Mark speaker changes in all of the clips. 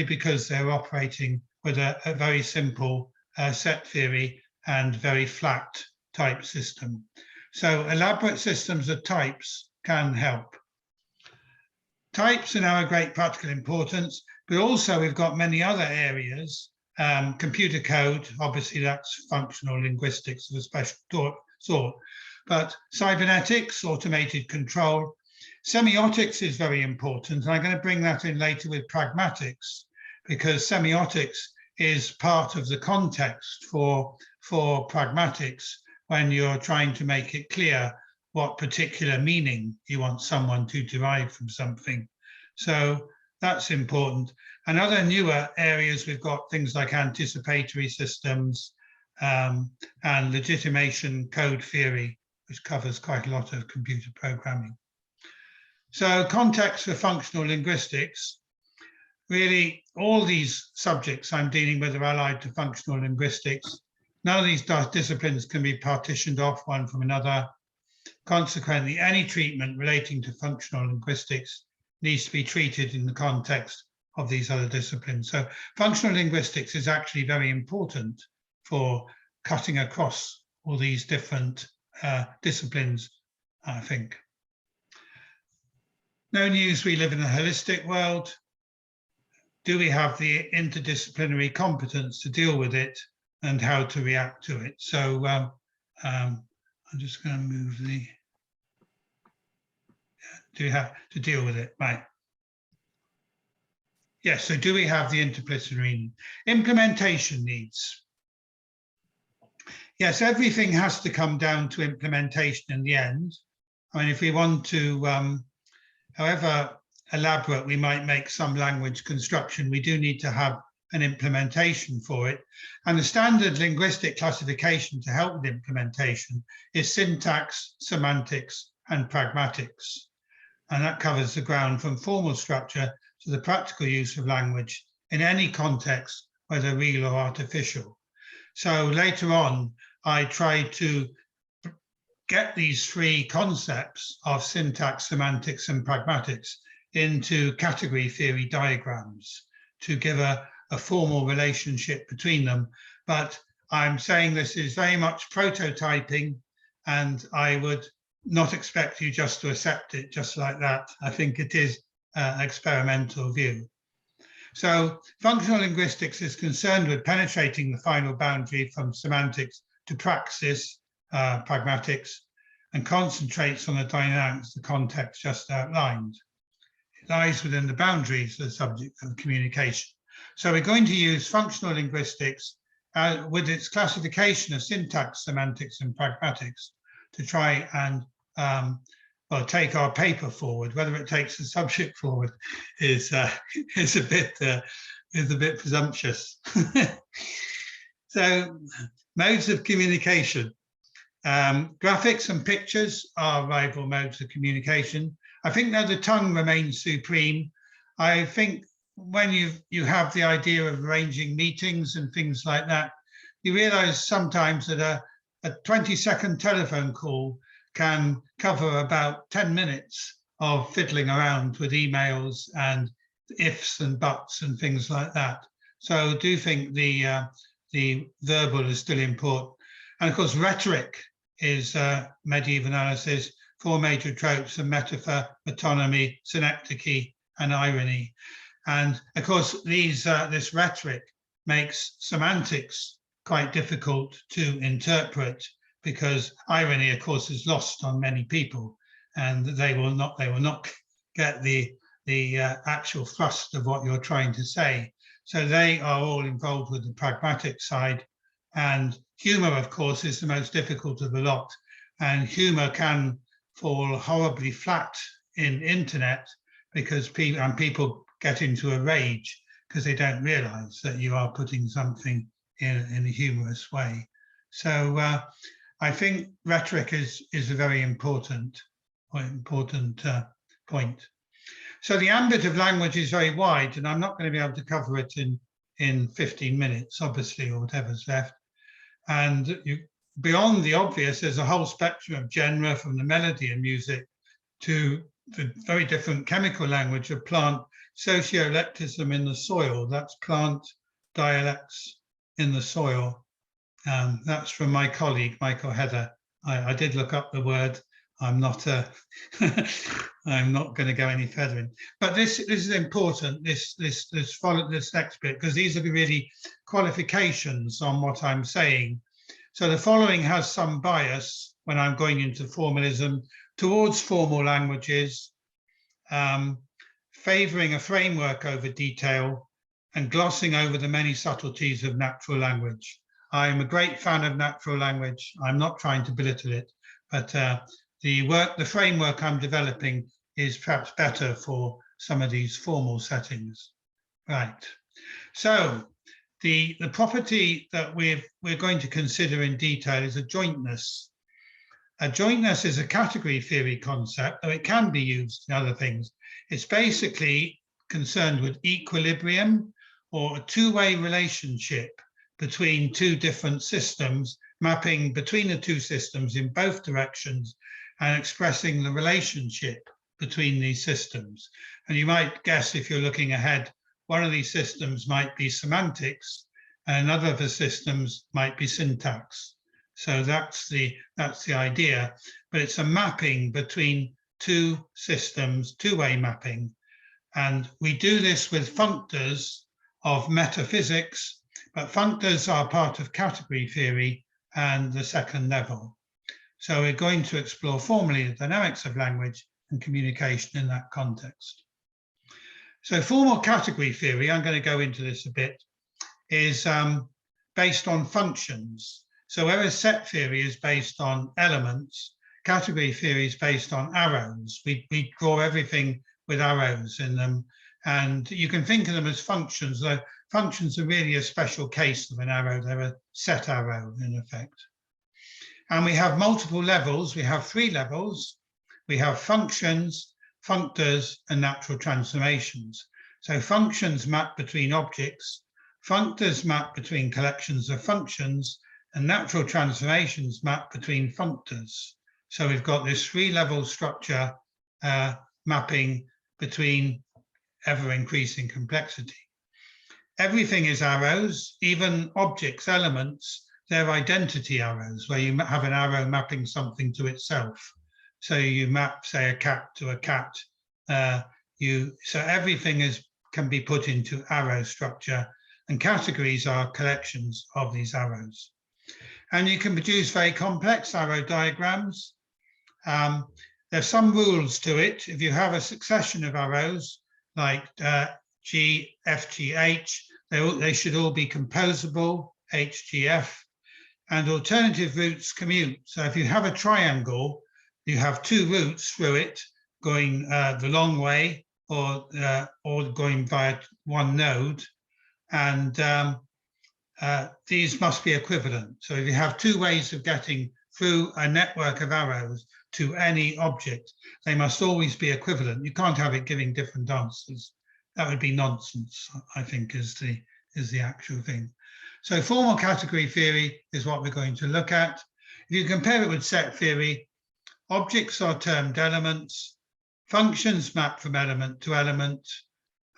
Speaker 1: because they're operating with a very simple set theory and very flat type system. So elaborate systems of types can help. Types are now of great practical importance, but also we've got many other areas. Computer code, obviously that's functional linguistics of a special sort, but cybernetics, automated control, semiotics is very important. And I'm going to bring that in later with pragmatics, because semiotics is part of the context for pragmatics when you're trying to make it clear what particular meaning you want someone to derive from something. So that's important. And other newer areas, we've got things like anticipatory systems and legitimation code theory, which covers quite a lot of computer programming. So context for functional linguistics, really all these subjects I'm dealing with are allied to functional linguistics. None of these disciplines can be partitioned off one from another. Consequently, any treatment relating to functional linguistics needs to be treated in the context of these other disciplines. So functional linguistics is actually very important for cutting across all these different disciplines, I think. No news, we live in a holistic world. Do we have the interdisciplinary competence to deal with it and how to react to it? So I'm just going to move the, do you have to deal with it? Right. Yes, so do we have the interdisciplinary implementation needs? Yes, everything has to come down to implementation in the end. I mean, if we want to, however elaborate we might make some language construction, we do need to have an implementation for it. And the standard linguistic classification to help with implementation is syntax, semantics, and pragmatics. And that covers the ground from formal structure to the practical use of language in any context, whether real or artificial. So later on, I try to get these three concepts of syntax, semantics, and pragmatics into category theory diagrams to give a formal relationship between them. But I'm saying this is very much prototyping, and I would not expect you just to accept it just like that. I think it is an experimental view. So functional linguistics is concerned with penetrating the final boundary from semantics to praxis, pragmatics, and concentrates on the dynamics of the context just outlined. It lies within the boundaries of the subject of communication. So we're going to use functional linguistics with its classification of syntax, semantics, and pragmatics to try and well, take our paper forward. Whether it takes the subject forward is a bit presumptuous. So, modes of communication. Graphics and pictures are rival modes of communication. I think that the tongue remains supreme. I think when you have the idea of arranging meetings and things like that, you realize sometimes that a 20-second telephone call can cover about 10 minutes of fiddling around with emails and ifs and buts and things like that. So I do think the verbal is still important. And of course, rhetoric is medieval analysis, four major tropes of metaphor, metonymy, synecdoche, and irony. And of course, this rhetoric makes semantics quite difficult to interpret, because irony, of course, is lost on many people, and they will not get the actual thrust of what you're trying to say. So they are all involved with the pragmatic side, and humor, of course, is the most difficult of the lot. And humor can fall horribly flat in internet because people get into a rage because they don't realize that you are putting something in a humorous way. So I think rhetoric is a very important point. So the ambit of language is very wide, and I'm not going to be able to cover it in 15 minutes, obviously, or whatever's left. And beyond the obvious, there's a whole spectrum of genre, from the melody and music to the very different chemical language of plant sociolectism in the soil. That's plant dialects in the soil. That's from my colleague, Michael Heather. I did look up the word. I'm not I'm not going to go any further in. But this is important, this next bit, because these are really qualifications on what I'm saying. So the following has some bias when I'm going into formalism towards formal languages, favouring a framework over detail, and glossing over the many subtleties of natural language. I'm a great fan of natural language. I'm not trying to belittle it, but the framework I'm developing is perhaps better for some of these formal settings. Right. So the property that we're going to consider in detail is adjointness. Adjointness is a category theory concept, though it can be used in other things. It's basically concerned with equilibrium, or a two-way relationship between two different systems, mapping between the two systems in both directions and expressing the relationship between these systems. And you might guess, if you're looking ahead, one of these systems might be semantics and another of the systems might be syntax. So that's the idea, but it's a mapping between two systems, two-way mapping. And we do this with functors of metaphysics, but functors are part of category theory and the second level. So we're going to explore formally the dynamics of language and communication in that context. So formal category theory, I'm going to go into this a bit, is based on functions. So whereas set theory is based on elements, category theory is based on arrows. We draw everything with arrows in them, and you can think of them as functions, though functions are really a special case of an arrow. They're a set arrow in effect. And we have multiple levels. We have 3 levels. We have functions, functors, and natural transformations. So functions map between objects, functors map between collections of functions, and natural transformations map between functors. So we've got this 3-level structure mapping between ever-increasing complexity. Everything is arrows, even objects, elements, they're identity arrows, where you have an arrow mapping something to itself. So you map, say, a cat to a cat. So everything can be put into arrow structure, and categories are collections of these arrows. And you can produce very complex arrow diagrams. There's some rules to it. If you have a succession of arrows, like G, F, G, H, they should all be composable, H, G, F, and alternative routes commute. So if you have a triangle, you have 2 routes through it, going the long way or going via one node, and these must be equivalent. So if you have 2 ways of getting through a network of arrows to any object, they must always be equivalent. You can't have it giving different answers. That would be nonsense, I think, is the actual thing. So formal category theory is what we're going to look at. If you compare it with set theory, objects are termed elements, functions map from element to element,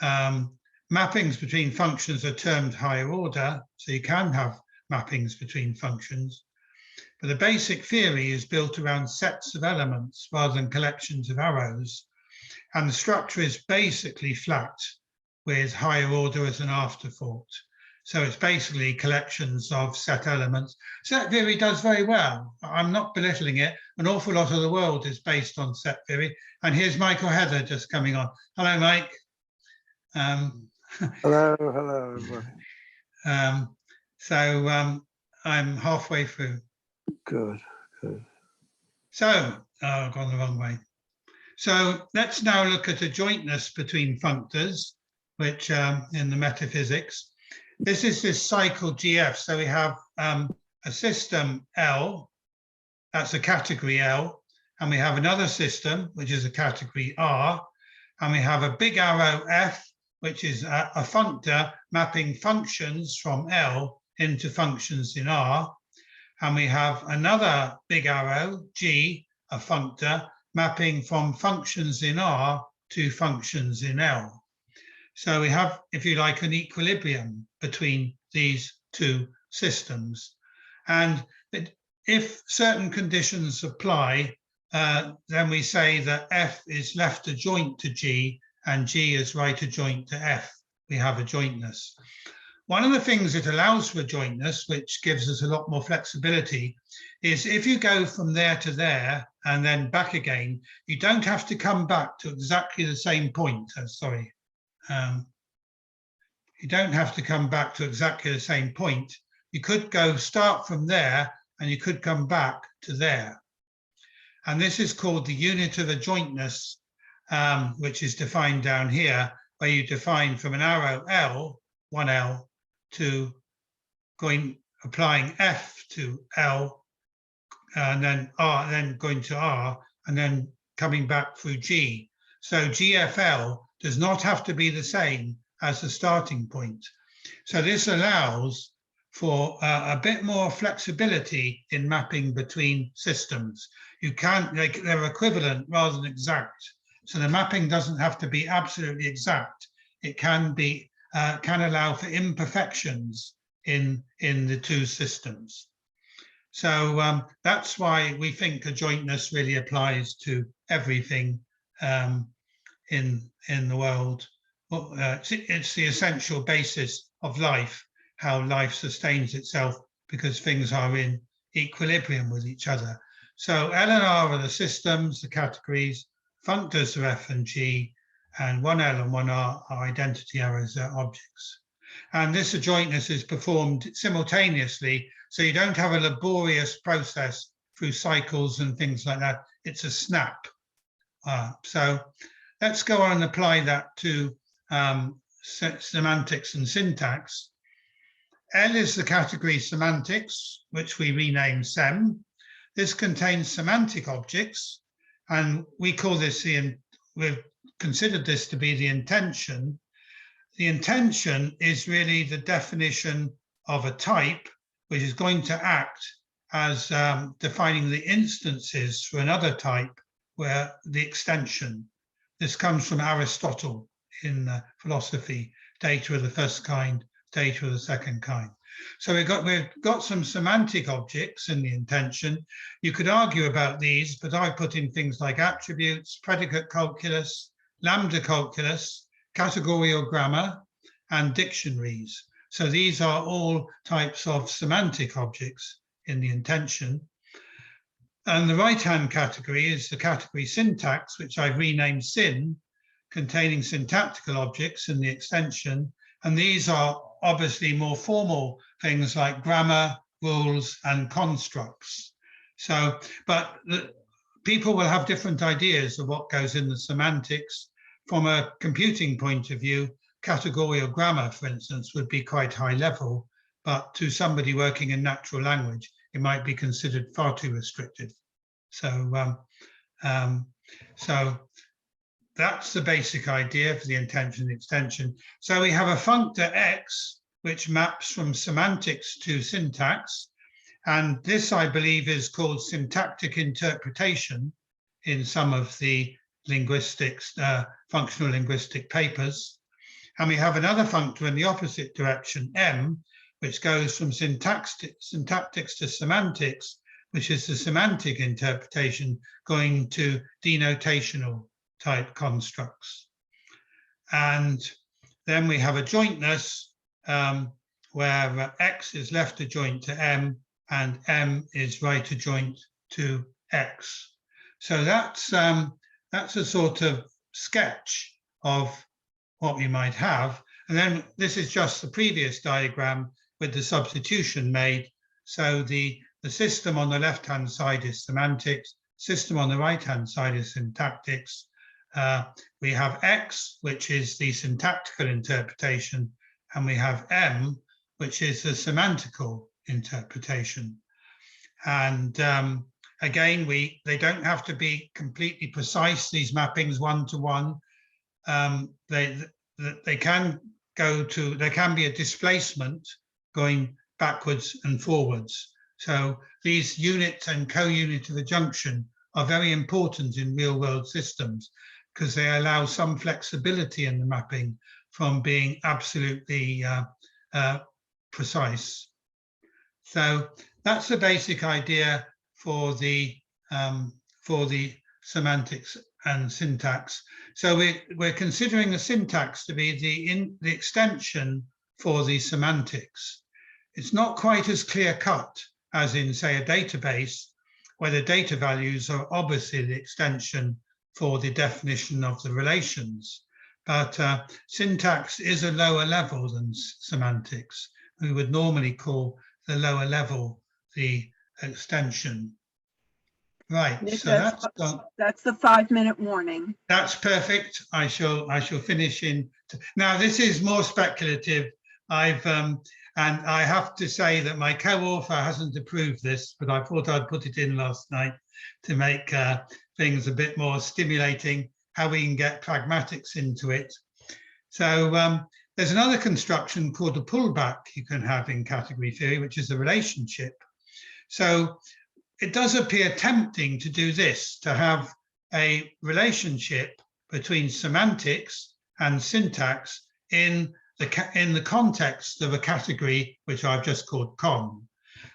Speaker 1: mappings between functions are termed higher order, so you can have mappings between functions. But the basic theory is built around sets of elements rather than collections of arrows. And the structure is basically flat, with higher order as an afterthought. So it's basically collections of set elements. Set theory does very well. I'm not belittling it. An awful lot of the world is based on set theory. And here's Michael Heather just coming on. Hello, Mike.
Speaker 2: Hello, everybody.
Speaker 1: I'm halfway through.
Speaker 2: Good.
Speaker 1: So, I've gone the wrong way. So let's now look at adjointness between functors, which in the metaphysics, this is this cycle GF. So we have a system L, that's a category L, and we have another system, which is a category R, and we have a big arrow F, which is a functor mapping functions from L into functions in R. And we have another big arrow, G, a functor, mapping from functions in R to functions in L. So we have, if you like, an equilibrium between these two systems. And if certain conditions apply, then we say that F is left adjoint to G and G is right adjoint to F. We have adjointness. One of the things it allows for adjointness, which gives us a lot more flexibility, is if you go from there to there and then back again, you don't have to come back to exactly the same point. You don't have to come back to exactly the same point. You could start from there and you could come back to there. And this is called the unit of adjointness, which is defined down here, where you define from an arrow L, 1L, to applying F to L, and then R, then going to R, and then coming back through G. So GFL does not have to be the same as the starting point. So this allows for a bit more flexibility in mapping between systems. They're equivalent rather than exact. So the mapping doesn't have to be absolutely exact. It can allow for imperfections in the two systems. So that's why we think adjointness really applies to everything in the world. It's the essential basis of life, how life sustains itself, because things are in equilibrium with each other. So L and R are the systems, the categories, functors are F and G, and 1L and 1R are identity arrows, they're objects. And this adjointness is performed simultaneously, so you don't have a laborious process through cycles and things like that. It's a snap. So let's go on and apply that to semantics and syntax. L is the category semantics, which we rename SEM. This contains semantic objects, and we call this we've considered this to be the intention. The intention is really the definition of a type, which is going to act as defining the instances for another type, where the extension. This comes from Aristotle in philosophy, data of the first kind, data of the second kind. So we've got some semantic objects in the intention. You could argue about these, but I put in things like attributes, predicate calculus, lambda calculus, categorical grammar, and dictionaries. So these are all types of semantic objects in the intention. And the right-hand category is the category syntax, which I've renamed syn, containing syntactical objects in the extension. And these are obviously more formal things like grammar, rules, and constructs. So, but people will have different ideas of what goes in the semantics. From a computing point of view, categorical grammar, for instance, would be quite high level, but to somebody working in natural language, it might be considered far too restrictive. So, so that's the basic idea for the intension and extension. So we have a functor X, which maps from semantics to syntax. And this, I believe, is called syntactic interpretation in some of the linguistics, functional linguistic papers. And we have another functor in the opposite direction, M, which goes from syntactics to semantics, which is the semantic interpretation going to denotational type constructs. And then we have adjointness, where X is left adjoint to M and M is right adjoint to X. So that's a sort of sketch of what we might have. And then this is just the previous diagram with the substitution made. So the system on the left-hand side is semantics, system on the right-hand side is syntactics. We have X, which is the syntactical interpretation, and we have M, which is the semantical interpretation. And again, they don't have to be completely precise, these mappings one-to-one. They can there can be a displacement going backwards and forwards. So these units and co-unit of adjunction are very important in real-world systems because they allow some flexibility in the mapping from being absolutely precise. So that's the basic idea for the semantics and syntax. So we're considering the syntax to be the extension for the semantics. It's not quite as clear-cut as in, say, a database, where the data values are obviously the extension for the definition of the relations. But syntax is a lower level than semantics. We would normally call the lower level the extension. Right,
Speaker 3: Nick,
Speaker 1: so
Speaker 3: that's the 5-minute warning.
Speaker 1: That's perfect. I shall finish in. Now, this is more speculative. And I have to say that my co-author hasn't approved this, but I thought I'd put it in last night to make things a bit more stimulating, how we can get pragmatics into it. So there's another construction called a pullback you can have in category theory, which is a relationship. So it does appear tempting to do this, to have a relationship between semantics and syntax in the context of a category which I've just called con.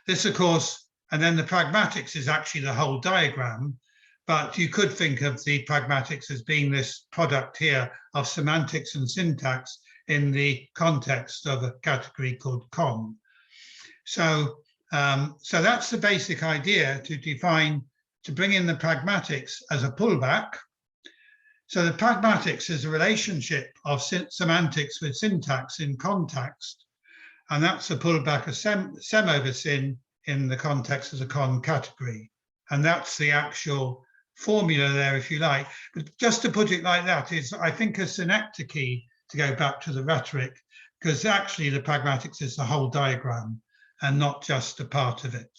Speaker 1: This, of course, and then the pragmatics is actually the whole diagram, but you could think of the pragmatics as being this product here of semantics and syntax in the context of a category called con. So, so that's the basic idea, to bring in the pragmatics as a pullback. So the pragmatics is a relationship of semantics with syntax in context, and that's a pullback of sem over syn in the context of the con category. And that's the actual formula there, if you like. But just to put it like that is, I think, a synecdoche, to go back to the rhetoric, because actually the pragmatics is the whole diagram and not just a part of it.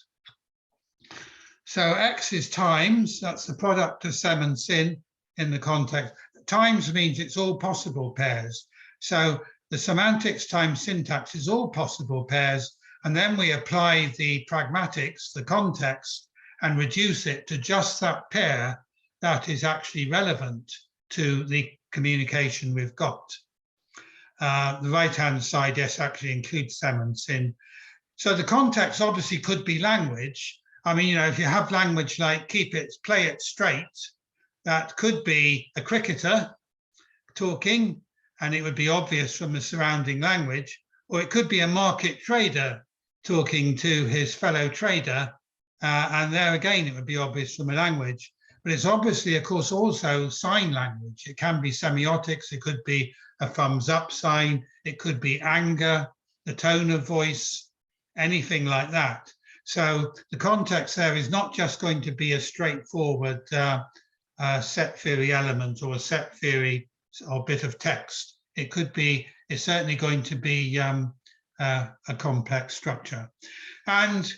Speaker 1: So X is times, that's the product of sem and syn in the context. Times means it's all possible pairs. So the semantics times syntax is all possible pairs, and then we apply the pragmatics, the context, and reduce it to just that pair that is actually relevant to the communication we've got. The right-hand side, yes, actually includes sem and syn. So the context obviously could be language. I mean, you know, if you have language like play it straight, that could be a cricketer talking, and it would be obvious from the surrounding language, or it could be a market trader talking to his fellow trader, and there again, it would be obvious from a language. But it's obviously, of course, also sign language. It can be semiotics, it could be a thumbs up sign, it could be anger, the tone of voice, anything like that. So the context there is not just going to be a straightforward set theory element or a set theory or bit of text. It could be, it's certainly going to be a complex structure. And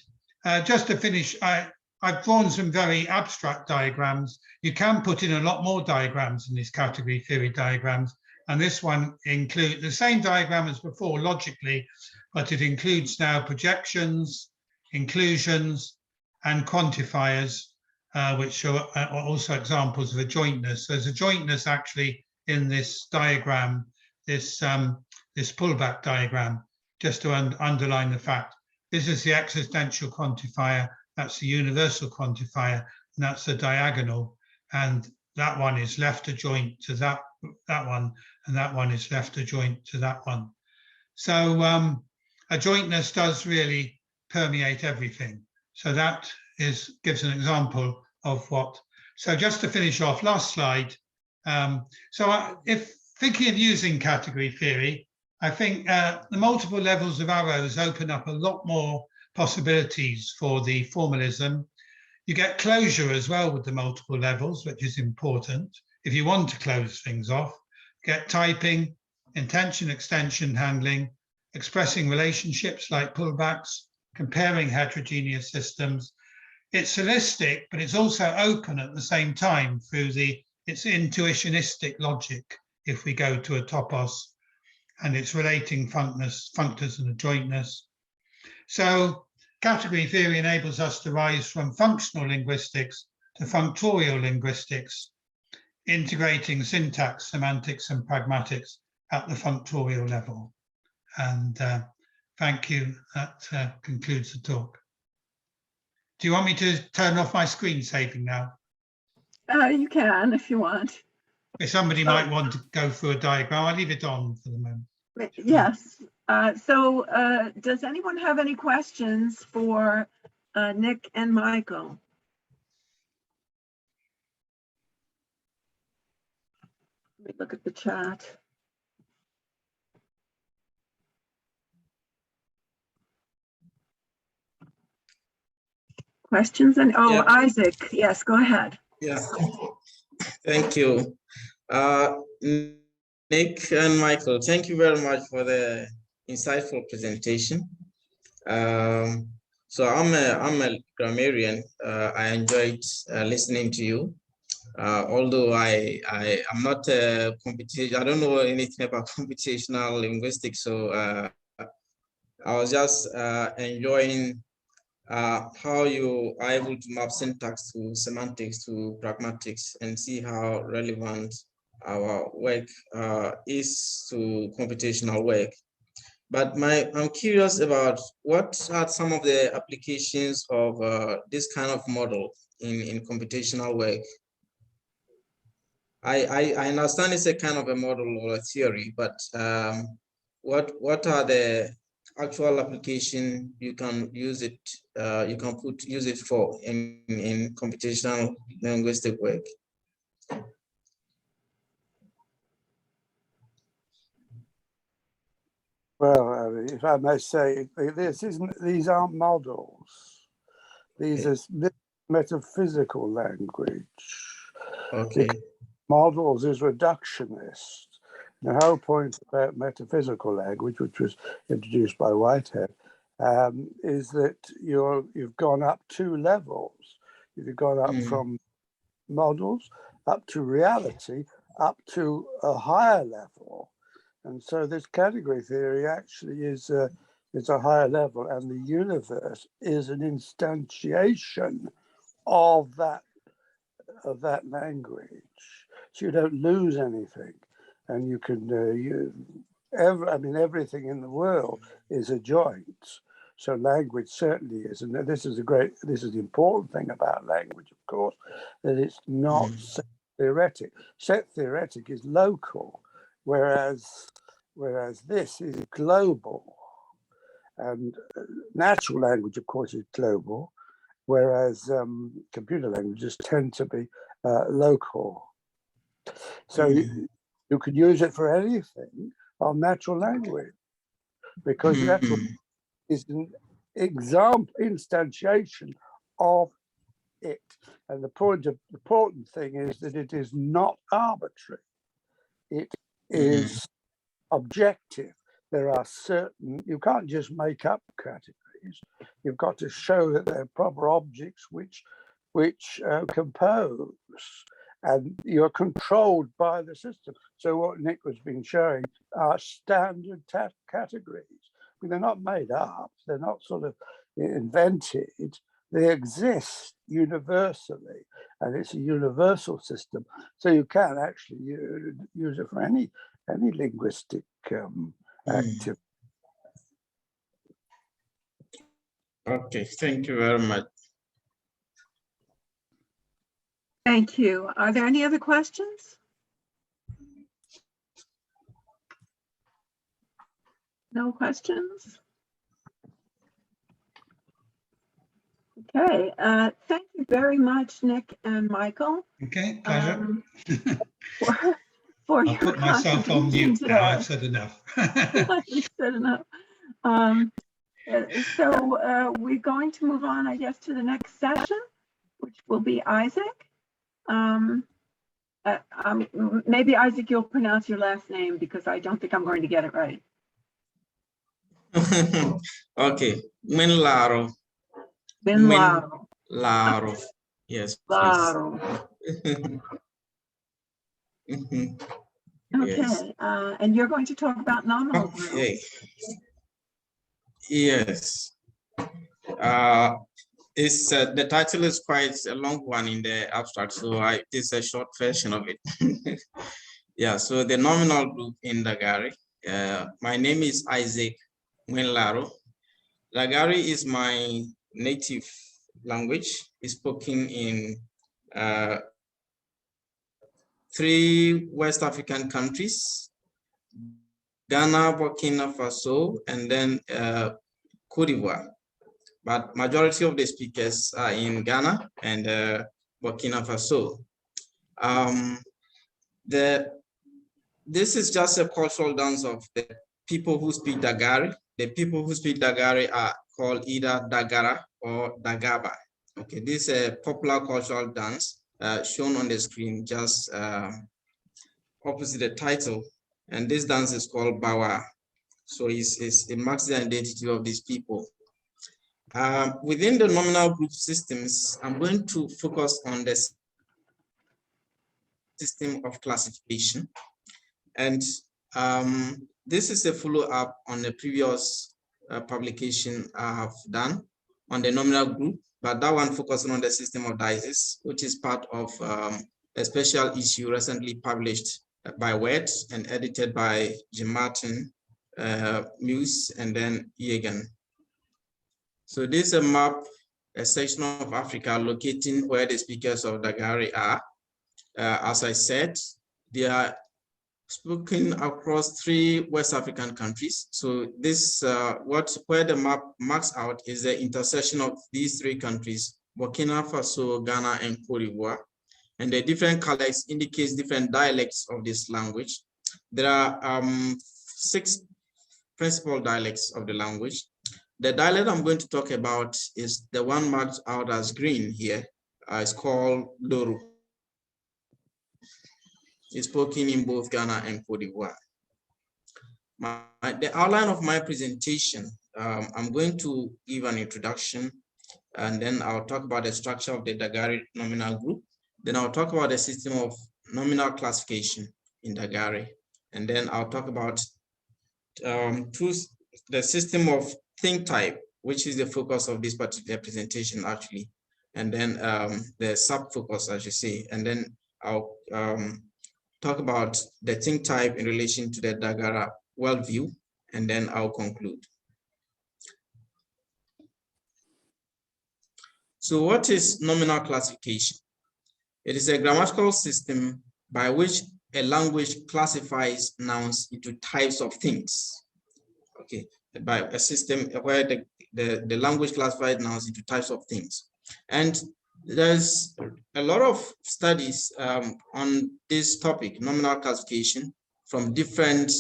Speaker 1: just to finish, I've drawn some very abstract diagrams. You can put in a lot more diagrams in these category theory diagrams. And this one includes the same diagram as before logically, but it includes now projections, inclusions, and quantifiers, which are also examples of adjointness. There's adjointness actually in this diagram, this pullback diagram, just to underline the fact. This is the existential quantifier, that's the universal quantifier, and that's the diagonal. And that one is left adjoint to that one, and that one is left adjoint to that one. So adjointness does really permeate everything. So that gives an example of what. So just to finish off, last slide. If thinking of using category theory, I think the multiple levels of arrows open up a lot more possibilities for the formalism. You get closure as well with the multiple levels, which is important. If you want to close things off, get typing, intension extension handling, expressing relationships like pullbacks, comparing heterogeneous systems. It's holistic, but it's also open at the same time through it's intuitionistic logic if we go to a topos, and it's relating functors and adjointness. So category theory enables us to rise from functional linguistics to functorial linguistics, integrating syntax, semantics, and pragmatics at the functorial level. And thank you. That concludes the talk. Do you want me to turn off my screen saving now?
Speaker 3: You can if you want.
Speaker 1: If somebody might want to go through a diagram, I'll leave it on for the moment.
Speaker 3: Yes. Does anyone have any questions for Nick and Michael? Let me look at the chat. Questions? And
Speaker 4: Yeah.
Speaker 3: Isaac, yes, go ahead.
Speaker 4: Yeah, thank you. Nick and Michael, thank you very much for the insightful presentation. So I'm a grammarian. I enjoyed listening to you. Although I'm not a competition, I don't know anything about computational linguistics. So I was just enjoying how you are able to map syntax to semantics to pragmatics and see how relevant our work is to computational work. But I'm curious about what are some of the applications of this kind of model in computational work. I understand it's a kind of a model or a theory, but what are the actual application you can use it, use it for in computational linguistic work?
Speaker 2: Well, if I may say, these aren't models. These are metaphysical language.
Speaker 4: Okay.
Speaker 2: Because models is reductionist. The whole point about metaphysical language, which was introduced by Whitehead, is that you've gone up 2 levels. You've gone up from models up to reality, up to a higher level. And so this category theory actually is a higher level, and the universe is an instantiation of that language. So you don't lose anything, and you can everything in the world is adjoint. So language certainly is, and this is the important thing about language, of course, that it's not set theoretic. Set theoretic is local, whereas this is global. And natural language, of course, is global, whereas computer languages tend to be local. So you can use it for anything on natural language, because natural is an instantiation of it. And the important thing is that it is not arbitrary. It is objective. There are certain, you can't just make up categories. You've got to show that they're proper objects which compose, and you're controlled by the system. So what Nick has been showing are standard categories. I mean, they're not made up. They're not sort of invented. They exist universally, and it's a universal system. So you can actually use it for any linguistic activity.
Speaker 4: Okay, thank you very much.
Speaker 3: Thank you. Are there any other questions? No questions? Okay, thank you very much, Nick and Michael.
Speaker 1: Okay, pleasure.
Speaker 3: For
Speaker 1: I'll
Speaker 3: your
Speaker 1: put myself on mute now. I've said enough.
Speaker 3: You've said enough. So we're going to move on, I guess, to the next session, which will be Isaac. Maybe Isaac, you'll pronounce your last name, because I don't think I'm going to get it right.
Speaker 4: Okay, Minlaro.
Speaker 3: Minlaro.
Speaker 4: Laro. Yes.
Speaker 3: Laro. Okay,
Speaker 4: Yes.
Speaker 3: and you're going to talk about nominal groups.
Speaker 4: Okay. Yes. It's the title is quite a long one in the abstract, so this is a short version of it. Yeah, so the nominal group in Dagari. My name is Isaac Mwenlaro. Dagari is my native language. It's spoken in 3 West African countries, Ghana, Burkina Faso, and then Cote d'Ivoire. But majority of the speakers are in Ghana and Burkina Faso. This is just a cultural dance of the people who speak Dagari. The people who speak Dagari are called either Dagara or Dagaba. Okay, this is a popular cultural dance shown on the screen just opposite the title. And this dance is called Bawa. So it marks the identity of these people. Within the nominal group systems, I'm going to focus on the system of classification. And this is a follow-up on the previous publication I have done on the nominal group, but that one focusing on the system of dices, which is part of a special issue recently published by Wertz and edited by Jim Martin, Muse, and then Yegan. So this is a map, a section of Africa locating where the speakers of Dagari are. As I said, they are spoken across 3 West African countries. So this, where the map marks out is the intersection of these 3 countries, Burkina Faso, Ghana, and Cote d'Ivoire. And the different colors indicates different dialects of this language. There are 6 principal dialects of the language. The dialect I'm going to talk about is the one marked out as green here. It's called Loru. It's spoken in both Ghana and Cote d'Ivoire. The outline of my presentation, I'm going to give an introduction, and then I'll talk about the structure of the Dagari nominal group. Then I'll talk about the system of nominal classification in Dagari. And then I'll talk about the system of think type, which is the focus of this particular presentation actually. And then the sub-focus, I should say. And then I'll talk about the think type in relation to the Dagara worldview, and then I'll conclude. So what is nominal classification? It is a grammatical system by which a language classifies nouns into types of things. Okay, by a system where the language classifies nouns into types of things. And there's a lot of studies on this topic, nominal classification, from different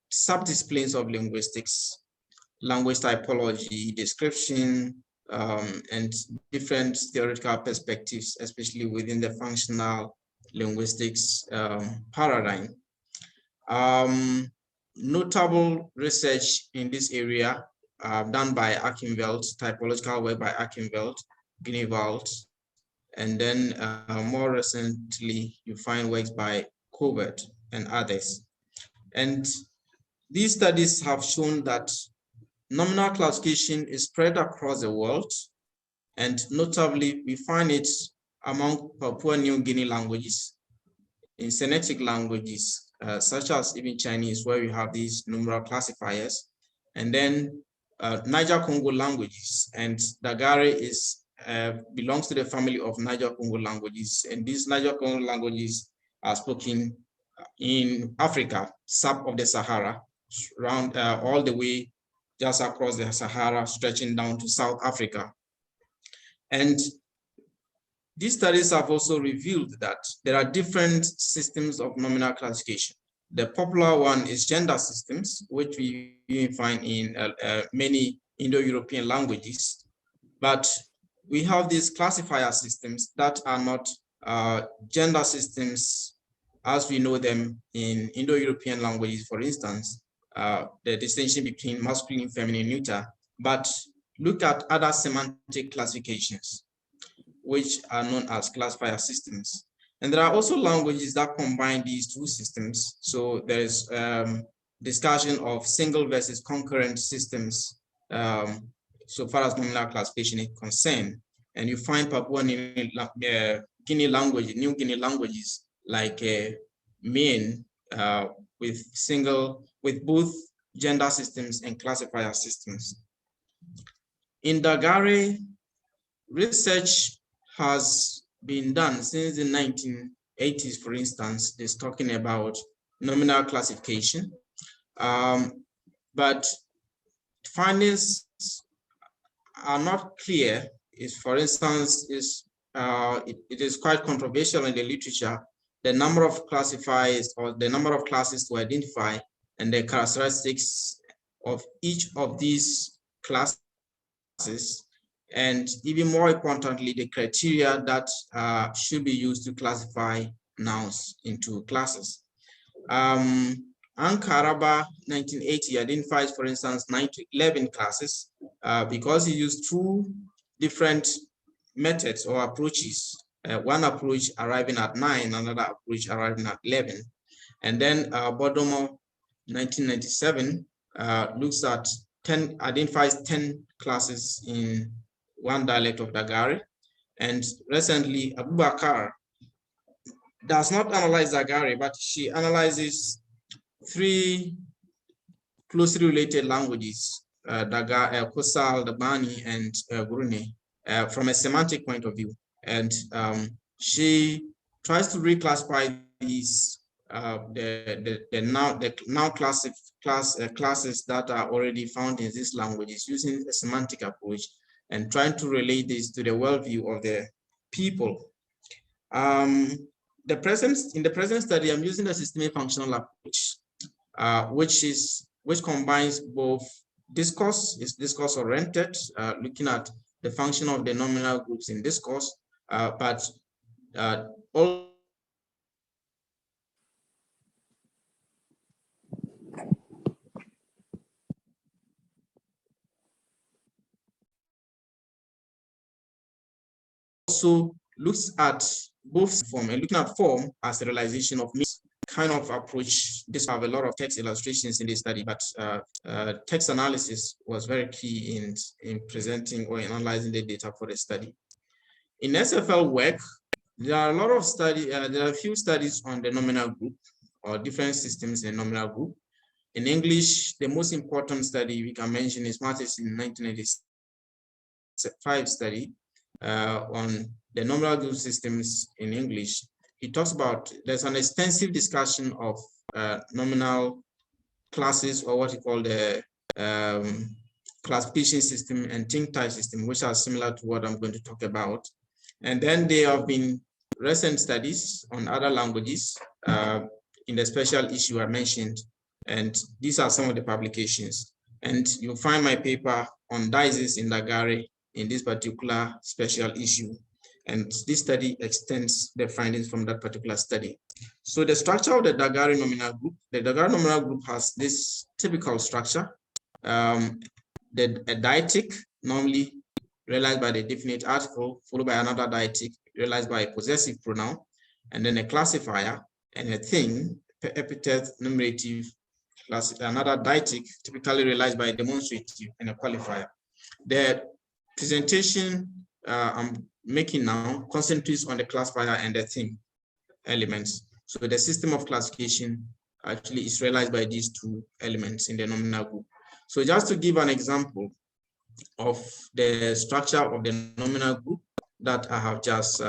Speaker 4: sub-disciplines of linguistics, language typology, description, and different theoretical perspectives, especially within the functional linguistics paradigm. Notable research in this area done by Akinveld, typological work by Akinveld, Gnevald, and then more recently you find works by Colbert and others. And these studies have shown that nominal classification is spread across the world, and notably we find it among Papua New Guinea languages, in Semitic languages, such as even Chinese, where we have these numeral classifiers, and then Niger-Congo languages, and Dagari is belongs to the family of Niger-Congo languages, and these Niger-Congo languages are spoken in Africa, south of the Sahara, around all the way just across the Sahara, stretching down to South Africa. And these studies have also revealed that there are different systems of nominal classification. The popular one is gender systems, which we find in many Indo-European languages. But we have these classifier systems that are not gender systems as we know them in Indo-European languages, for instance, the distinction between masculine, feminine, neuter. But look at other semantic classifications, which are known as classifier systems. And there are also languages that combine these 2 systems. So there is discussion of single versus concurrent systems so far as nominal classification is concerned. And you find Papua New Guinea languages like mean with both gender systems and classifier systems. In Dagare, research has been done since the 1980s, for instance, is talking about nominal classification. But findings are not clear. For instance, it is quite controversial in the literature, the number of classifiers or the number of classes to identify and the characteristics of each of these classes, and even more importantly, the criteria that should be used to classify nouns into classes. Ankaraba 1980 identifies, for instance, 11 classes because he used two different methods or approaches. One approach arriving at 9, another approach arriving at 11. And then Bodomo 1997 looks at identifies 10 classes in one dialect of Dagari. And recently, Abubakar does not analyze Dagari, but she analyzes 3 closely related languages, Kosal, Dabani, and Brunei, from a semantic point of view. And she tries to reclassify these classes that are already found in these languages using a semantic approach and trying to relate this to the worldview of the people. In the present study, I'm using a systemic functional approach, which combines both discourse, is discourse oriented, looking at the function of the nominal groups in discourse, but also looks at both form and looking at form as a realization of meaning kind of approach. This have a lot of text illustrations in this study, but text analysis was very key in presenting or in analyzing the data for the study. In SFL work, there are a lot of there are a few studies on the nominal group or different systems in the nominal group. In English, the most important study we can mention is Martin's in 1995 study on the nominal group systems in English. He talks about, there's an extensive discussion of nominal classes, or what he called the classification system and think type system, which are similar to what I'm going to talk about. And then there have been recent studies on other languages in the special issue I mentioned. And these are some of the publications. And you'll find my paper on dices in Dagari in this particular special issue. And this study extends the findings from that particular study. So the structure of the Dagari nominal group, the Dagari nominal group has this typical structure. A deictic, normally realized by the definite article, followed by another deictic, realized by a possessive pronoun, and then a classifier, and a thing, epithet, nominative, another deictic, typically realized by a demonstrative and a qualifier. The presentation I'm making now concentrates on the classifier and the thing elements. So the system of classification actually is realized by these two elements in the nominal group. So just to give an example of the structure of the nominal group that I have just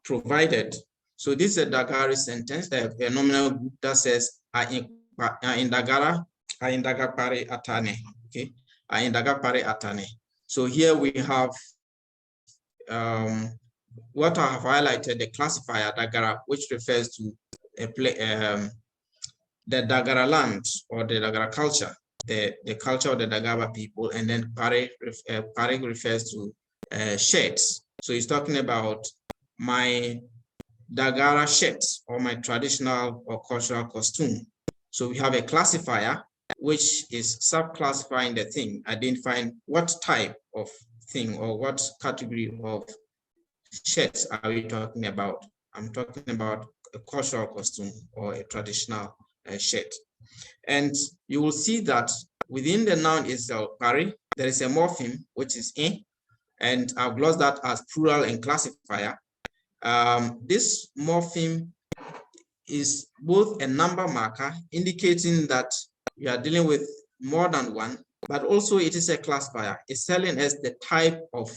Speaker 4: provided. So this is a Dagari sentence, a nominal group that says, Indagara pare atane. Okay, Indaga pare atane. So here we have what I have highlighted, the classifier Dagara, which refers to the Dagara land or the Dagara culture, the culture of the Dagara people, and then pare refers to shirts. So he's talking about my Dagara shirt or my traditional or cultural costume. So we have a classifier, which is subclassifying the thing, identifying what type of thing or what category of shirts are we talking about. I'm talking about a cultural costume or a traditional shirt. And you will see that within the noun itself, pari, there is a morpheme, which is in, and I've glossed that as plural and classifier. This morpheme is both a number marker indicating that we are dealing with more than one, but also it is a classifier. It's telling us the type of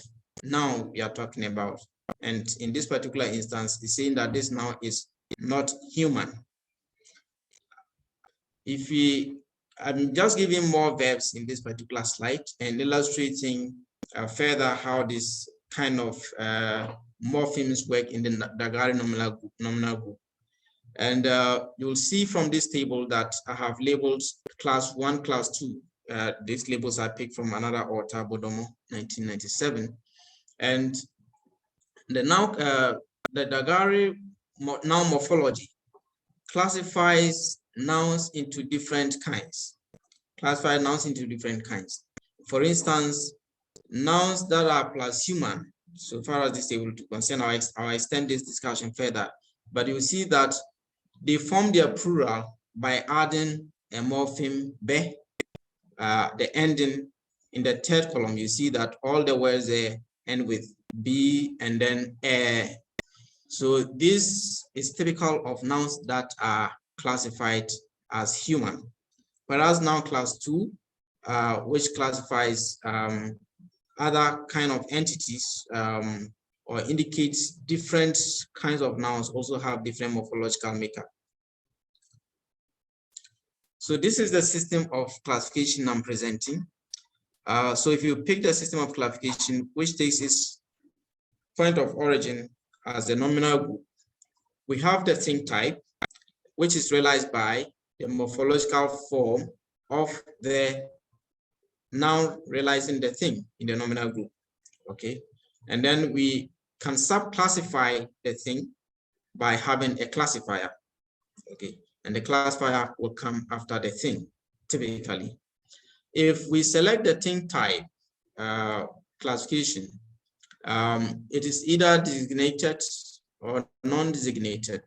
Speaker 4: noun we are talking about. And in this particular instance, it's saying that this noun is not human. If I'm just giving more verbs in this particular slide and illustrating further how this kind of morphemes work in the Dagari nominal group. And you'll see from this table that I have labeled class 1, class 2. These labels I picked from another author, Bodomo, 1997. And the Dagari noun morphology classifies nouns into different kinds. For instance, nouns that are plus human, so far as this table to concern, I'll extend this discussion further, but you see that they form their plural by adding a morpheme be, the ending in the third column. You see that all the words there end with b and then a. So this is typical of nouns that are classified as human. Whereas now class 2, which classifies other kind of entities or indicates different kinds of nouns, also have different morphological makeup. So this is the system of classification I'm presenting. So if you pick the system of classification, which takes its point of origin as the nominal group, we have the thing type, which is realized by the morphological form of the noun realizing the thing in the nominal group. Okay, and then we can subclassify the thing by having a classifier. Okay, and the classifier will come after the thing, typically. If we select the thing type classification, it is either designated or non-designated.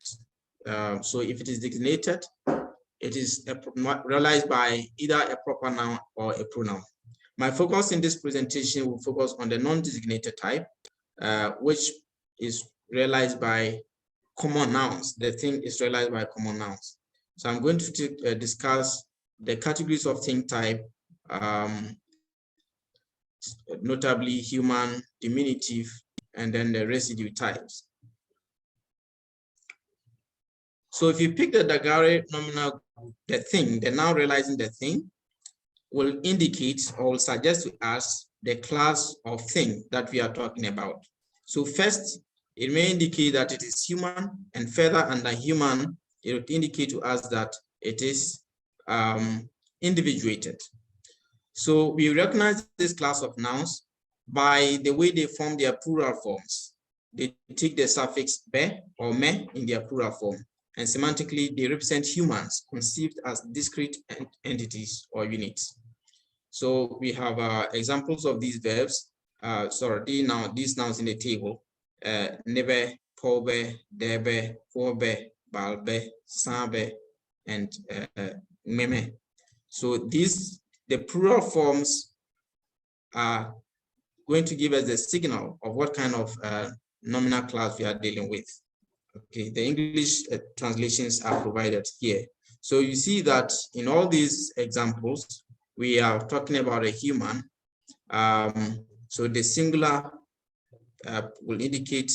Speaker 4: So if it is designated, it is realized by either a proper noun or a pronoun. My focus in this presentation will focus on the non-designated type, which is realized by common nouns. The thing is realized by common nouns. So I'm going to discuss the categories of thing type, notably human, diminutive, and then the residue types. So if you pick the Dagari nominal, the thing, the noun realizing the thing, will indicate or will suggest to us the class of thing that we are talking about. So first, it may indicate that it is human, and further under human, it will indicate to us that it is individuated. So we recognize this class of nouns by the way they form their plural forms. They take the suffix be or me in their plural form, and semantically they represent humans conceived as discrete entities or units. So we have examples of these verbs. These nouns in the table: nebe, pobe, debe, fobe, balbe, sabe, and meme. So the plural forms are going to give us the signal of what kind of nominal class we are dealing with. Okay, the English translations are provided here. So you see that in all these examples, we are talking about a human. So the singular will indicate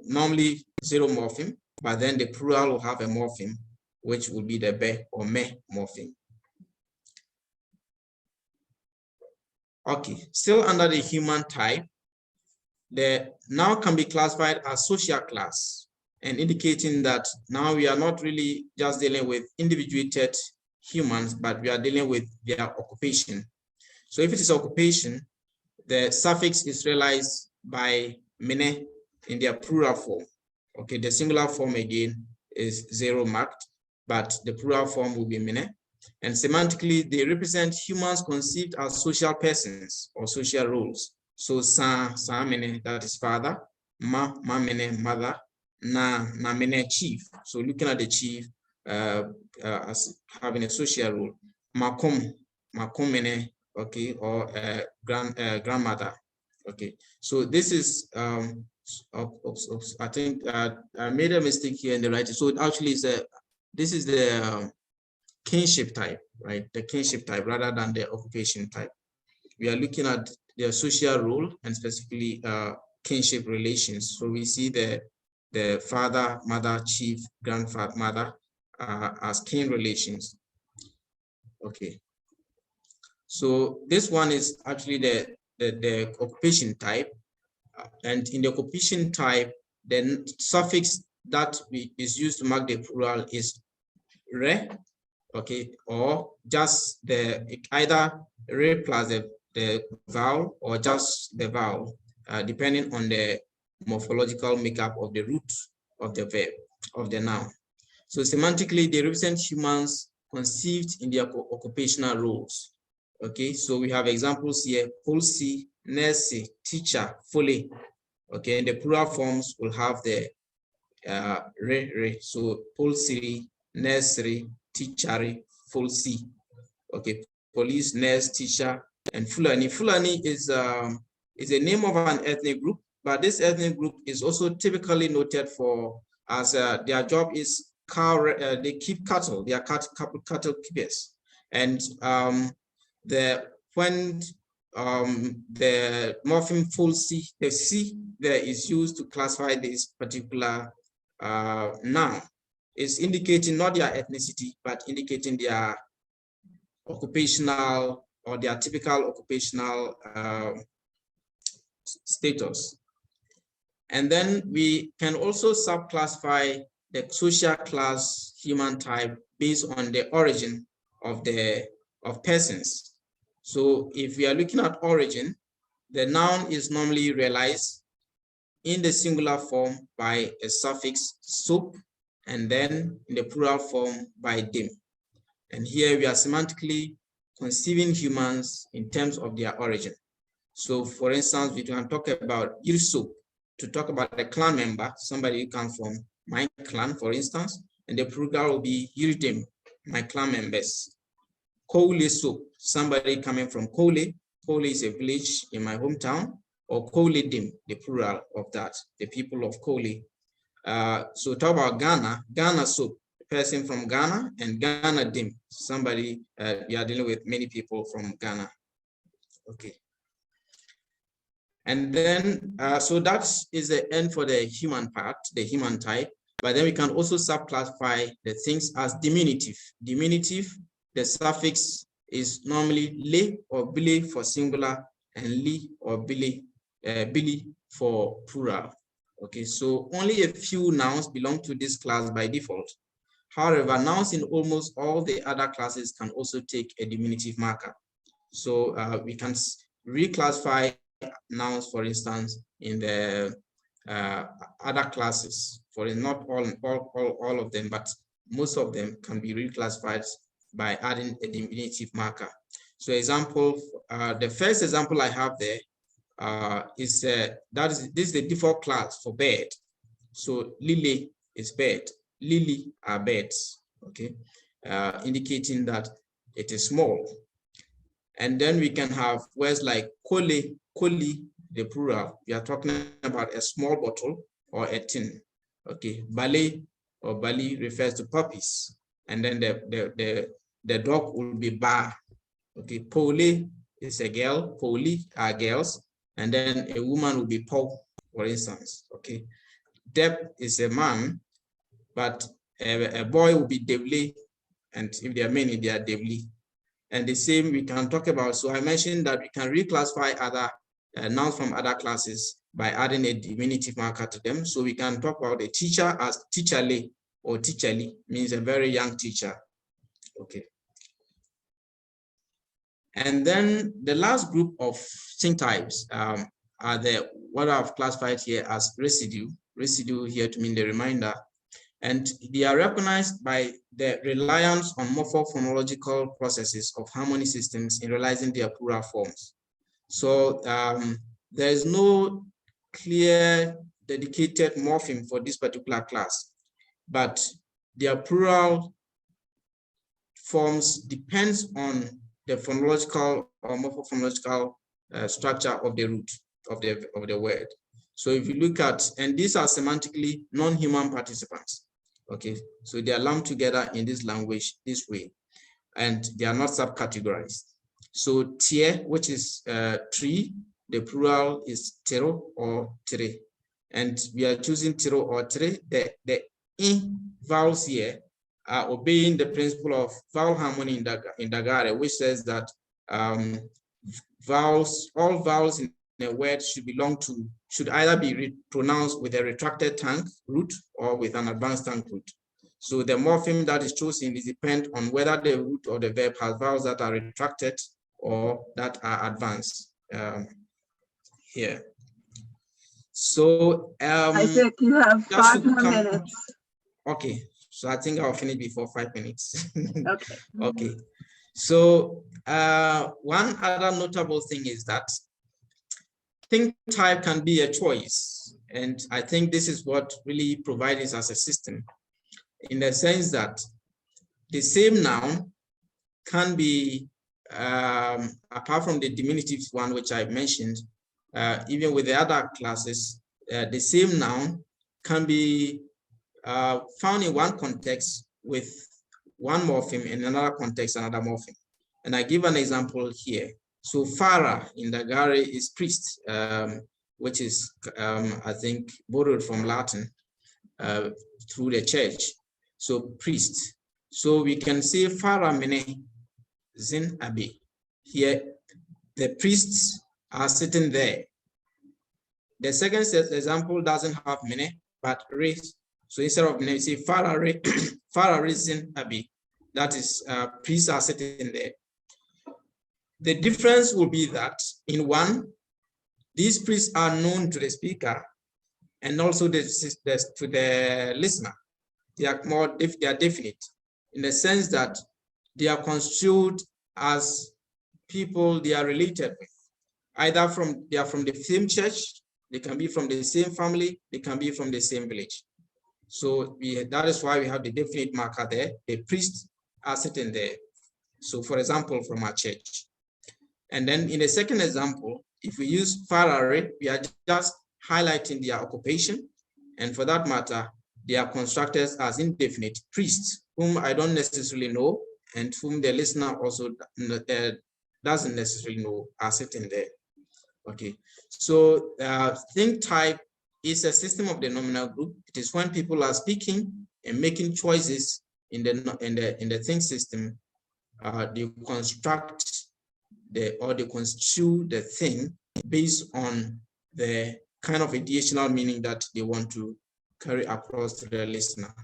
Speaker 4: normally zero morpheme, but then the plural will have a morpheme, which will be the be or me morpheme. Okay, still under the human type, the noun can be classified as social class, and indicating that now we are not really just dealing with individuated humans, but we are dealing with their occupation. So if it is occupation, the suffix is realized by mene in their plural form. Okay, the singular form again is zero marked, but the plural form will be mene. And semantically, they represent humans conceived as social persons or social roles. So sa mene, that is father, ma mene, mother, na mene, chief. So looking at the chief as having a social role. Makum mene, okay, or grandmother. Okay, so this is Oops. I think I made a mistake here in the writing. So it actually is this is the kinship type, right? The kinship type rather than the occupation type. We are looking at their social role and specifically kinship relations. So we see the father, mother, chief, grandmother as kin relations. Okay. So this one is actually the occupation type. And in the occupation type, the suffix that is used to mark the plural is re, okay, or just either re plus the vowel or just the vowel, depending on the morphological makeup of the root of the verb, of the noun. So semantically, they represent humans conceived in their occupational roles. Okay, so we have examples here: policy, nurse, teacher, fully. Okay, and the plural forms will have the re. So policy, nursery, teacher, fulsi. Okay, police, nurse, teacher, and Fulani. Fulani is a name of an ethnic group, but this ethnic group is also typically noted for as their job is they keep cattle. They are cattle keepers, and when the morpheme full C, the C there is used to classify this particular noun, is indicating not their ethnicity, but indicating their occupational or their typical occupational status. And then we can also subclassify the social class human type based on the origin of persons. So if we are looking at origin, the noun is normally realized in the singular form by a suffix "sup," and then in the plural form by "dim." And here we are semantically conceiving humans in terms of their origin. So for instance, we can talk about Yirsup to talk about a clan member, somebody who comes from my clan, for instance, and the plural will be Yirdim, my clan members. Kole Sup, somebody coming from Kole. Kole is a village in my hometown, or Kole Dim, the plural of that, the people of Kole. So talk about Ghana, Ghana Sup, person from Ghana, and Ghana Dim, somebody, we are dealing with many people from Ghana. Okay. And then, so that is the end for the human part, the human type. But then we can also subclassify the things as diminutive. Diminutive, the suffix is normally le or bile for singular and li or bile for plural. Okay, so only a few nouns belong to this class by default. However, nouns in almost all the other classes can also take a diminutive marker. So we can reclassify nouns, for instance, in the other classes. For not all of them, but most of them can be reclassified by adding a diminutive marker. So example, the first example I have there is this is the default class for bird. So lily is bird, lily are birds, okay, indicating that it is small. And then we can have words like kole, koli, the plural. We are talking about a small bottle or a tin. Okay, bale or bali refers to puppies, and then the dog will be ba. Okay, pole is a girl, poli are girls, and then a woman will be po, for instance. Okay, deb is a man, but a boy will be devli, and if there are many, they are devli. And the same we can talk about. So I mentioned that we can reclassify other nouns from other classes by adding a diminutive marker to them. So we can talk about a teacher as teacherly or teacherly, means a very young teacher. Okay. And then the last group of thing types are what I've classified here as residue. Residue here to mean the remainder. And they are recognized by the reliance on morphophonological processes of harmony systems in realizing their plural forms. So there is no clear dedicated morpheme for this particular class, but their plural forms depends on the phonological or morphophonological structure of the root of the word. So if you look at, and these are semantically non-human participants. Okay, so they are lumped together in this language this way, and they are not subcategorized. So tier, which is tree, the plural is tero or tere. And we are choosing tero or tere. The in vowels here are obeying the principle of vowel harmony in Dagare, which says that all vowels in a word should either be pronounced with a retracted tongue root or with an advanced tongue root. So the morpheme that is chosen is depend on whether the root of the verb has vowels that are retracted or that are advanced here. So
Speaker 3: Isaac, you have 5 more minutes.
Speaker 4: Okay, so I think I'll finish before 5 minutes.
Speaker 3: Okay.
Speaker 4: Okay. So one other notable thing is that think type can be a choice. And I think this is what really provides us as a system, in the sense that the same noun can be, apart from the diminutive one, which I mentioned, even with the other classes, the same noun can be found in one context with one morpheme, in another context, another morpheme. And I give an example here. So Farah in Dagare is priest, which is, I think, borrowed from Latin through the church. So priest. So we can say Farah mene zin abi. Here, the priests are sitting there. The second example doesn't have mene, but re. So instead of mene, we say Farah re zin abi. That is, priests are sitting there. The difference will be that in one, these priests are known to the speaker and also to the listener. They are definite in the sense that they are construed as people they are related with. Either they are from the same church, they can be from the same family, they can be from the same village. So that is why we have the definite marker there. The priests are sitting there. So for example, from our church. And then in the second example, if we use Farare, we are just highlighting their occupation. And for that matter, they are constructed as indefinite priests, whom I don't necessarily know, and whom the listener also doesn't necessarily know are sitting there. Okay, so think type is a system of the nominal group. It is when people are speaking and making choices in the think system, they construct they constitute the thing based on the kind of ideational meaning that they want to carry across to the listener.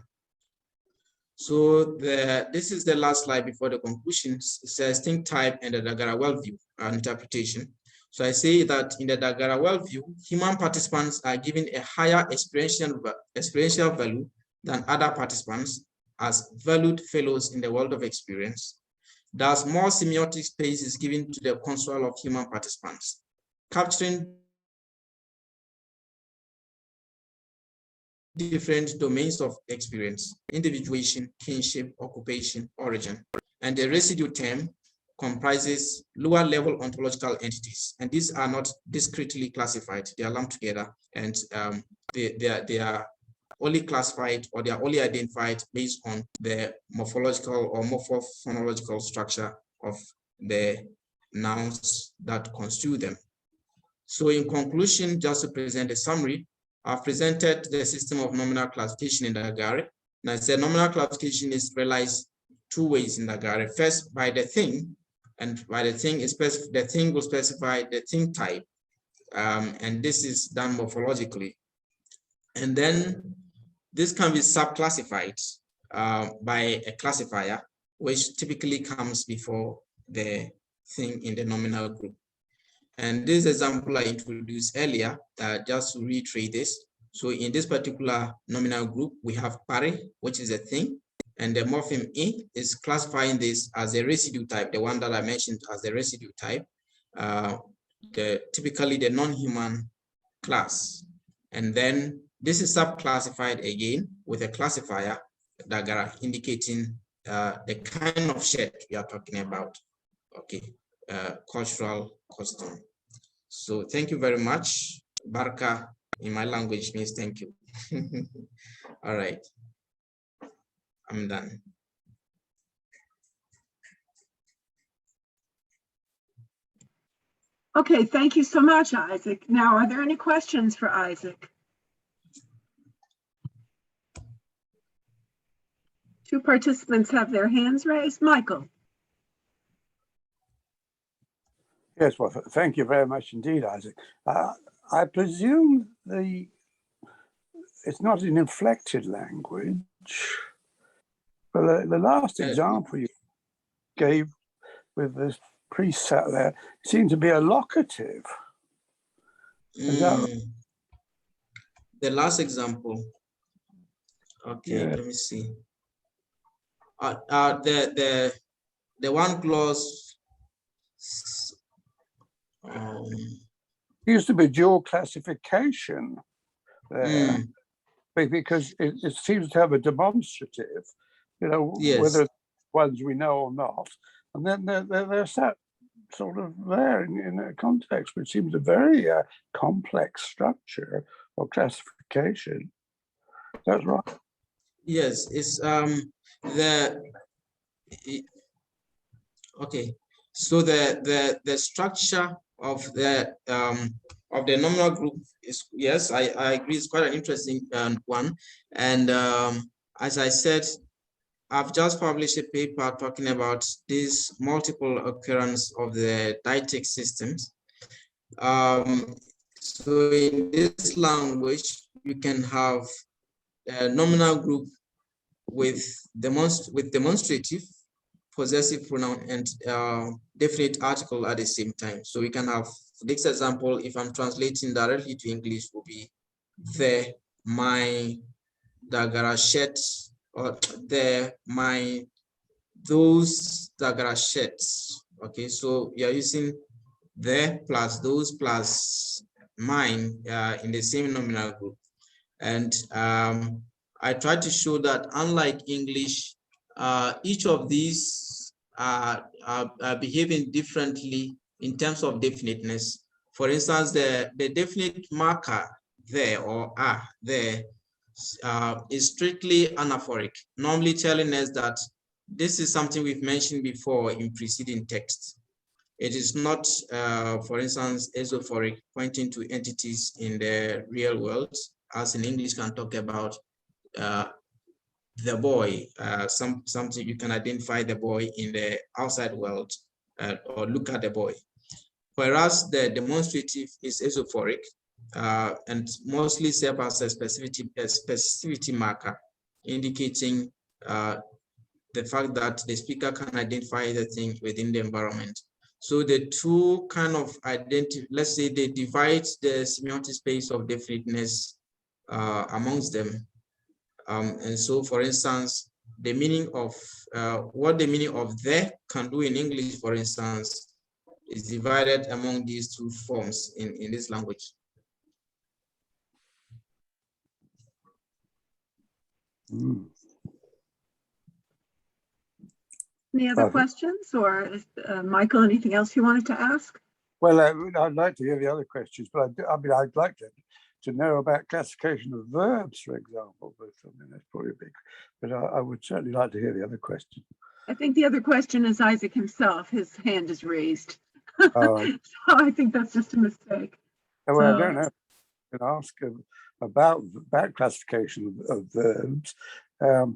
Speaker 4: So this is the last slide before the conclusion. It says think type and the Dagara worldview interpretation. So I say that in the Dagara worldview, human participants are given a higher experiential value than other participants as valued fellows in the world of experience. Thus, more semiotic space is given to the construct of human participants, capturing different domains of experience: individuation, kinship, occupation, origin. And the residue term comprises lower level ontological entities. And these are not discretely classified. They are lumped together, and they are only classified, or they are only identified based on the morphological or morphophonological structure of the nouns that constitute them. So in conclusion, just to present a summary, I've presented the system of nominal classification in Dagare. And I said nominal classification is realized 2 ways in Dagare. First, by the thing, and by the thing, the thing will specify the thing type. And this is done morphologically. And then this can be subclassified by a classifier, which typically comes before the thing in the nominal group. And this example I introduced earlier, just to reiterate this. So in this particular nominal group, we have pare, which is a thing, and the morpheme I is classifying this as a residue type, the one that I mentioned as the residue type, typically the non-human class. And then this is subclassified again with a classifier, Dagara, indicating the kind of shirt we are talking about. Okay, cultural costume. So thank you very much. Barka in my language means thank you. All right, I'm done.
Speaker 3: Okay, thank you so much, Isaac. Now, are there any questions for Isaac? Two participants have their hands raised. Michael.
Speaker 2: Yes, well, thank you very much indeed, Isaac. I presume it's not an inflected language, but the last example you gave with this preset there seemed to be a locative. Is that right?
Speaker 4: The last example. Okay,
Speaker 2: Yeah.
Speaker 4: let me see. The one clause.
Speaker 2: It used to be dual classification there, because it seems to have a demonstrative,
Speaker 4: Yes.
Speaker 2: whether ones we know or not, and then they're set sort of there in a context which seems a very complex structure or classification. That's right.
Speaker 4: Yes, it's okay. So the structure of the nominal group is, yes, I agree, it's quite an interesting one. And as I said, I've just published a paper talking about this multiple occurrence of the diatic systems. So in this language, you can have a nominal group with demonstrative, possessive pronoun, and definite article at the same time. So we can have, for this example, if I'm translating directly to English, will be the, my, the garachette, or the, my, those, the garachettes. Okay, so we are using the plus those plus mine in the same nominal group. And I tried to show that unlike English, each of these are behaving differently in terms of definiteness. For instance, the definite marker there or there is strictly anaphoric, normally telling us that this is something we've mentioned before in preceding texts. It is not, for instance, esophoric, pointing to entities in the real world, as in English can talk about the boy, something you can identify the boy in the outside world or look at the boy. Whereas the demonstrative is esophoric and mostly serves as a specificity marker, indicating the fact that the speaker can identify the thing within the environment. So the two kind of identity, let's say they divide the semiotic space of definiteness amongst them. And so, for instance, the meaning of what the meaning of the can do in English, for instance, is divided among these two forms in this language.
Speaker 3: Any other questions, or is, Michael, anything else you wanted to ask?
Speaker 2: Well, I'd like to hear the other questions, but I'd like to know about classification of verbs, for example. But I mean, that's probably big. But I would certainly like to hear the other question.
Speaker 3: I think the other question is Isaac himself. His hand is raised.
Speaker 2: Oh,
Speaker 3: so I think that's just a mistake.
Speaker 2: well, so, I don't know. I can ask about classification of verbs.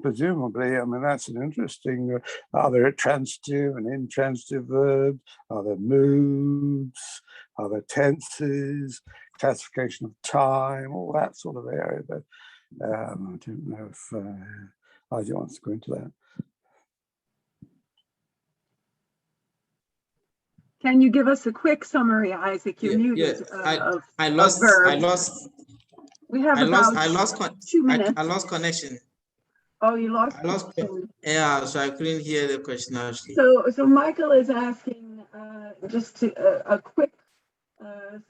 Speaker 2: Presumably, I mean, that's an interesting, are there transitive and intransitive verbs? Are there moods? Are there tenses? Classification of time, all that sort of area. But I don't know if Isaac wants to go into that.
Speaker 3: Can you give us a quick summary, Isaac? You're muted.
Speaker 4: I lost.
Speaker 3: We have about 2 minutes.
Speaker 4: I lost connection.
Speaker 3: Oh, you lost.
Speaker 4: Yeah, so I couldn't hear the question actually.
Speaker 3: So Michael is asking just a quick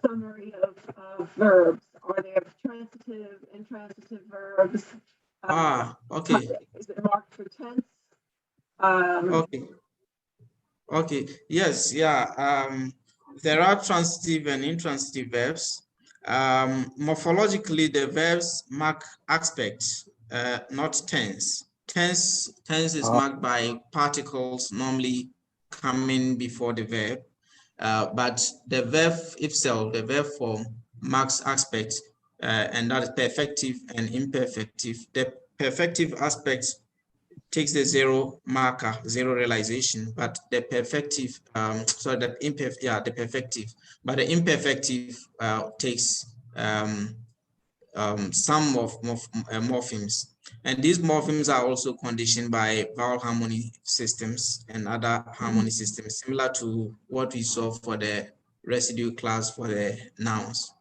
Speaker 3: summary of verbs. Are there transitive, intransitive verbs?
Speaker 4: Okay.
Speaker 3: Is it marked for tense?
Speaker 4: Okay. Yes. Yeah. There are transitive and intransitive verbs, Morphologically, the verbs mark aspects, not tense. Tense is marked by particles normally coming before the verb, but the verb itself, the verb form, marks aspects, and that is perfective and imperfective. The perfective aspect takes the zero marker, zero realization, but the perfective, the perfective, but the imperfective takes some of morphemes. And these morphemes are also conditioned by vowel harmony systems and other harmony systems, similar to what we saw for the residue class for the nouns.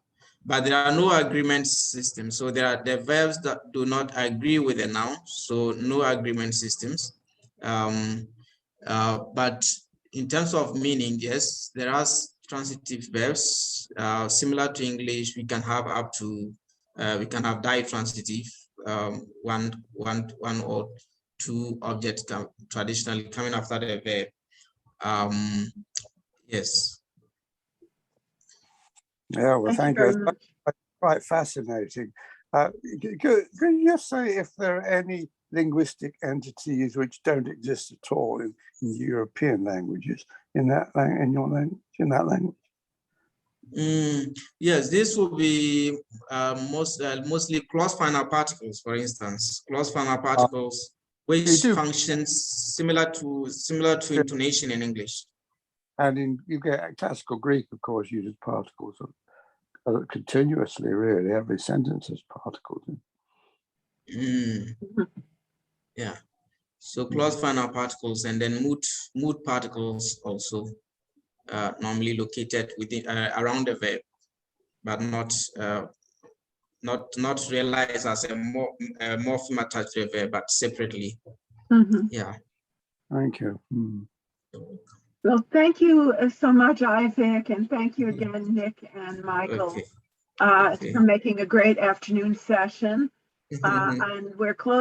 Speaker 4: But there are no agreement systems. So there are the verbs that do not agree with the noun, so no agreement systems. But in terms of meaning, yes, there are transitive verbs. Similar to English, we can have up to we can have ditransitive, one or two objects traditionally coming after the verb. Yes.
Speaker 2: Yeah, well, thank you. That's quite fascinating. Could you just say if there are any linguistic entities which don't exist at all in European languages, in that language?
Speaker 4: Yes, this will be mostly clause final particles, for instance, clause final particles, which functions similar to intonation in English.
Speaker 2: And you get classical Greek, of course, uses particles continuously, really. Every sentence has particles in.
Speaker 4: Yeah. So clause final particles, and then mood particles also normally located within around the verb, but not realized as a morpheme attached to the verb, but separately. Yeah.
Speaker 2: Thank you.
Speaker 3: Well, thank you so much, Isaac, and thank you again, Nick and Michael, for making a great afternoon session. And we're close.